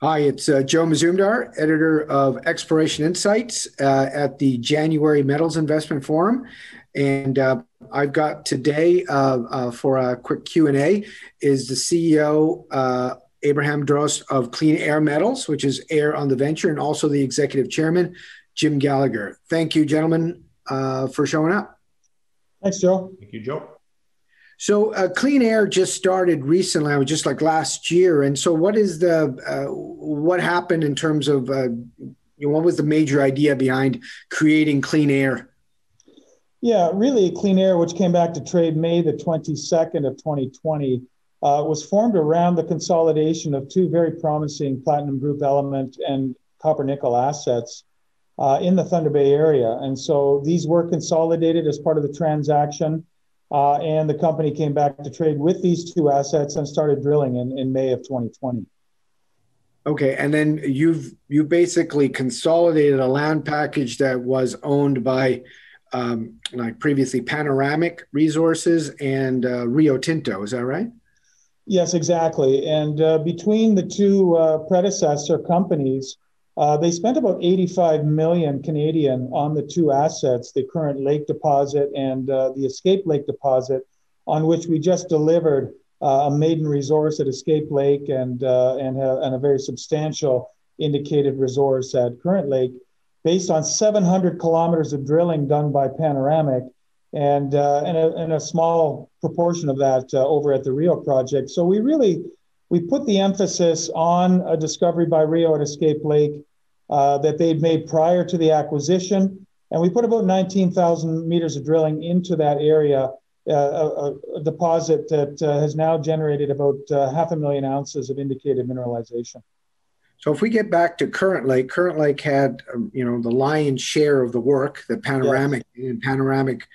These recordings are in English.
Hi, it's Joe Mazumdar, editor of Exploration Insights at the January Metals Investment Forum. And I've got today for a quick Q&A is the CEO, Abraham Drost of Clean Air Metals, which is Air on the Venture, and also the executive chairman, Jim Gallagher. Thank you, gentlemen, for showing up. Thanks, Joe. Thank you, Joe. So Clean Air just started recently, just like last year. And so what is what happened in terms of, what was the major idea behind creating Clean Air? Yeah, really Clean Air, which came back to trade May the 22nd of 2020, was formed around the consolidation of two very promising platinum group element and copper nickel assets in the Thunder Bay area. And so these were consolidated as part of the transaction. And the company came back to trade with these two assets and started drilling in May of 2020. Okay, and then you basically consolidated a land package that was owned by, like previously, Panoramic Resources and Rio Tinto. Is that right? Yes, exactly. And between the two predecessor companies, they spent about 85 million Canadian on the two assets, the current lake deposit and the Escape Lake deposit, on which we just delivered a maiden resource at Escape Lake and a very substantial indicated resource at Current Lake, based on 700 kilometers of drilling done by Panoramic and a small proportion of that over at the Rio project. So we put the emphasis on a discovery by Rio at Escape Lake that they'd made prior to the acquisition. And we put about 19,000 meters of drilling into that area, a deposit that has now generated about 500,000 ounces of indicated mineralization. So if we get back to Current Lake had, the lion's share of the work that Panoramic, yes. And Panoramic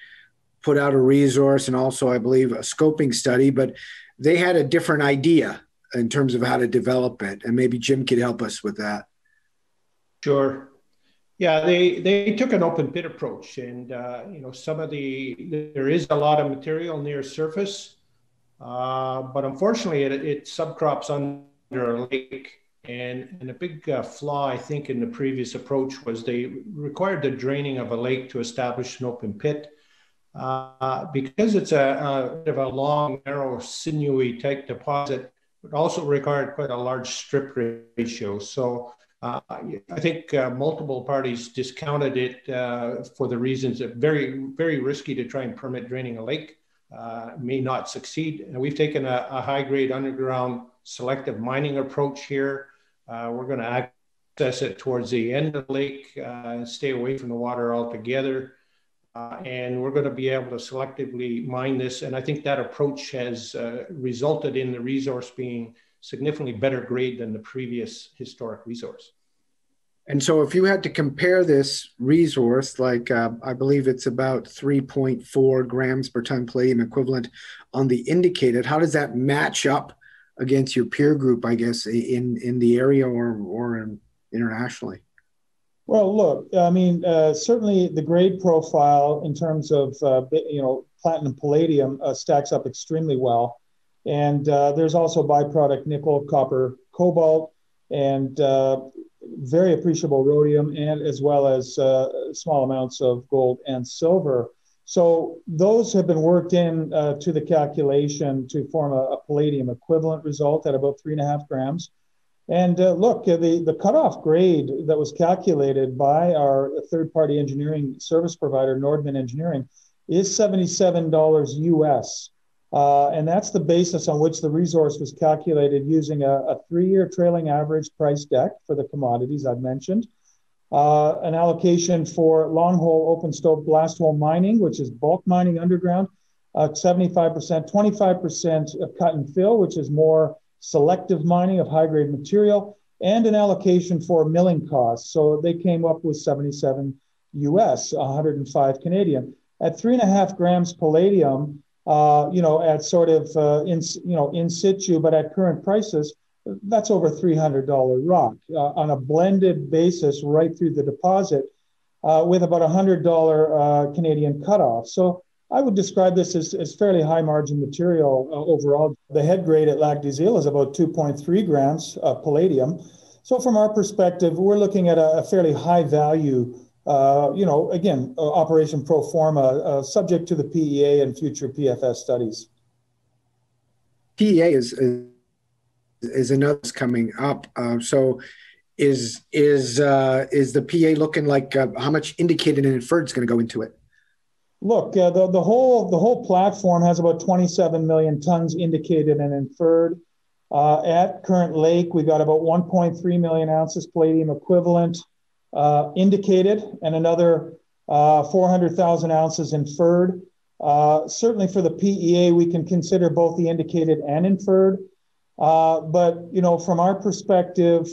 put out a resource and also, I believe, a scoping study, but they had a different idea in terms of how to develop it. And maybe Jim could help us with that. Sure. Yeah, they took an open pit approach, and there is a lot of material near surface, but unfortunately it subcrops under a lake. And a big flaw, I think, in the previous approach was they required the draining of a lake to establish an open pit. Because it's a bit of a long, narrow, sinewy type deposit, it also required quite a large strip ratio. So I think multiple parties discounted it for the reasons that very, very risky to try and permit draining a lake, may not succeed. And we've taken a high-grade underground selective mining approach here. We're going to access it towards the end of the lake, stay away from the water altogether. And we're going to be able to selectively mine this. And I think that approach has resulted in the resource being significantly better grade than the previous historic resource. And so if you had to compare this resource, like I believe it's about 3.4 grams per ton palladium equivalent on the indicated, how does that match up against your peer group, I guess, in the area or internationally? Well, look, I mean, certainly the grade profile in terms of, platinum palladium stacks up extremely well. And there's also byproduct nickel, copper, cobalt, and very appreciable rhodium, and as well as small amounts of gold and silver. So those have been worked in to the calculation to form a palladium equivalent result at about 3.5 grams. And look, the cutoff grade that was calculated by our third-party engineering service provider, Nordman Engineering, is $77 US. And that's the basis on which the resource was calculated using a 3-year trailing average price deck for the commodities I've mentioned, an allocation for long hole open stope blast hole mining, which is bulk mining underground, 75%, 25% of cut and fill, which is more selective mining of high-grade material, and an allocation for milling costs. So they came up with 77 US, 105 Canadian. At 3.5 grams palladium, at sort of in situ, but at current prices, that's over $300 rock on a blended basis right through the deposit with about $100 Canadian cutoff. So I would describe this as fairly high margin material overall. The head grade at Lac des Îles is about 2.3 grams palladium. So from our perspective, we're looking at a fairly high value, operation pro forma, subject to the PEA and future PFS studies. PEA is another coming up. So is the PEA looking like how much indicated and inferred is going to go into it? Look, the whole platform has about 27 million tons indicated and inferred. At Current Lake, we've got about 1.3 million ounces palladium equivalent indicated, and another 400,000 ounces inferred. Certainly for the PEA, we can consider both the indicated and inferred. But from our perspective,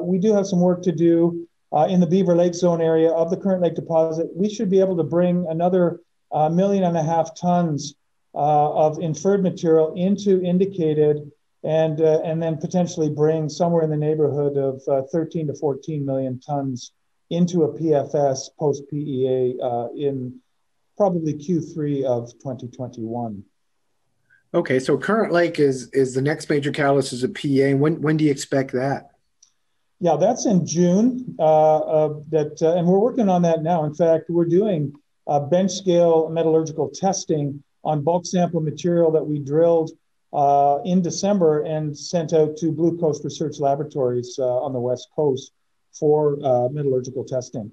we do have some work to do in the Beaver Lake Zone area of the Current Lake deposit. We should be able to bring another 1.5 million tons of inferred material into indicated, and then potentially bring somewhere in the neighborhood of 13 to 14 million tons into a PFS post PEA in probably Q3 of 2021. Okay, so Current Lake is the next major catalyst is a PEA. When do you expect that? Yeah, that's in June. And we're working on that now. In fact, we're doing bench scale metallurgical testing on bulk sample material that we drilled in December and sent out to Blue Coast Research Laboratories on the West Coast for metallurgical testing.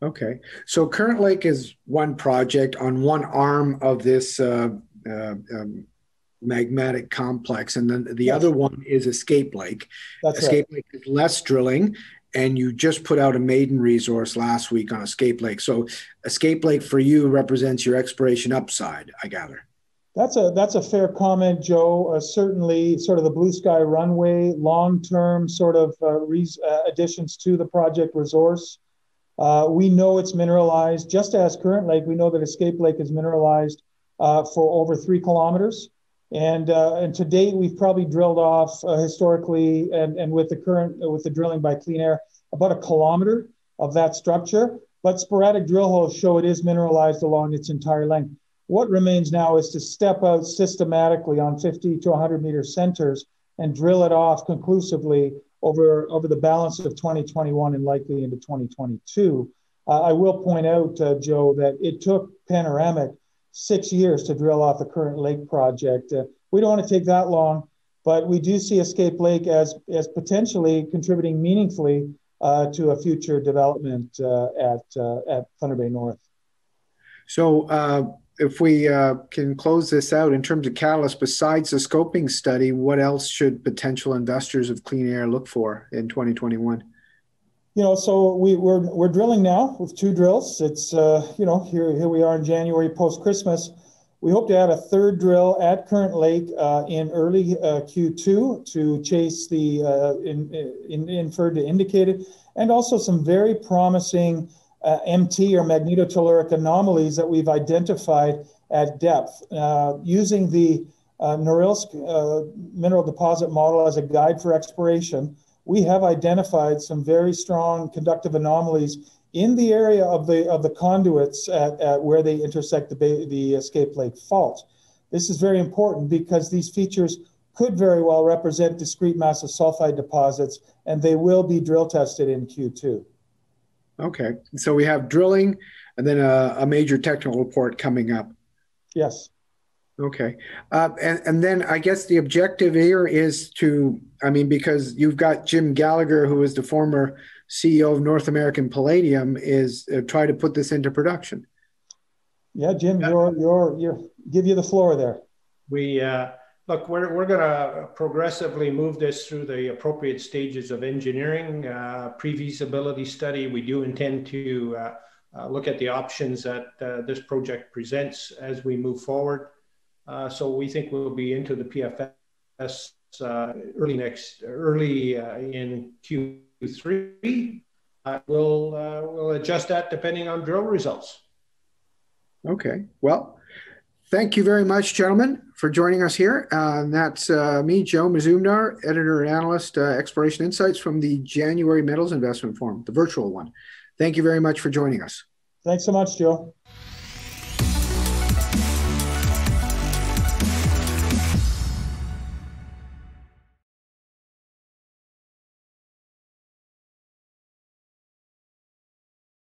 Okay. So Current Lake is one project on one arm of this magmatic complex, and then the other one is Escape Lake. That's Escape right. Lake is less drilling, and you just put out a maiden resource last week on Escape Lake. So Escape Lake for you represents your exploration upside, I gather. That's a fair comment, Joe. Certainly sort of the blue sky runway, long-term sort of additions to the project resource. We know it's mineralized, just as Current Lake. We know that Escape Lake is mineralized for over 3 kilometers. And to date, we've probably drilled off historically and with the drilling by Clean Air, about 1 kilometer of that structure. But sporadic drill holes show it is mineralized along its entire length. What remains now is to step out systematically on 50 to 100 meter centers and drill it off conclusively over the balance of 2021 and likely into 2022. I will point out, Joe, that it took Panoramic 6 years to drill off the Current Lake project. We don't want to take that long, but we do see Escape Lake as potentially contributing meaningfully to a future development at Thunder Bay North. So if we can close this out in terms of catalyst, besides the scoping study, what else should potential investors of Clean Air look for in 2021? So we're drilling now with 2 drills. It's here we are in January post Christmas. We hope to add a 3rd drill at Current Lake in early Q2 to chase the inferred to indicated, and also some very promising MT or magnetotelluric anomalies that we've identified at depth. Using the Norilsk mineral deposit model as a guide for exploration, we have identified some very strong conductive anomalies in the area of the conduits at where they intersect the Escape Lake fault. This is very important because these features could very well represent discrete massive sulfide deposits, and they will be drill tested in Q2. Okay, so we have drilling and then a major technical report coming up. Yes. Okay. And then I guess the objective here is because you've got Jim Gallagher, who is the former CEO of North American Palladium, is try to put this into production. Yeah, Jim, you're give you the floor there. Look, we're going to progressively move this through the appropriate stages of engineering, pre-feasibility study. We do intend to look at the options that this project presents as we move forward. So we think we'll be into the PFS early in Q3. We'll adjust that depending on drill results. Okay. Well, thank you very much, gentlemen, for joining us here. That's me, Joe Mazumdar, editor and analyst, Exploration Insights from the January Metals Investment Forum, the virtual one. Thank you very much for joining us. Thanks so much, Joe.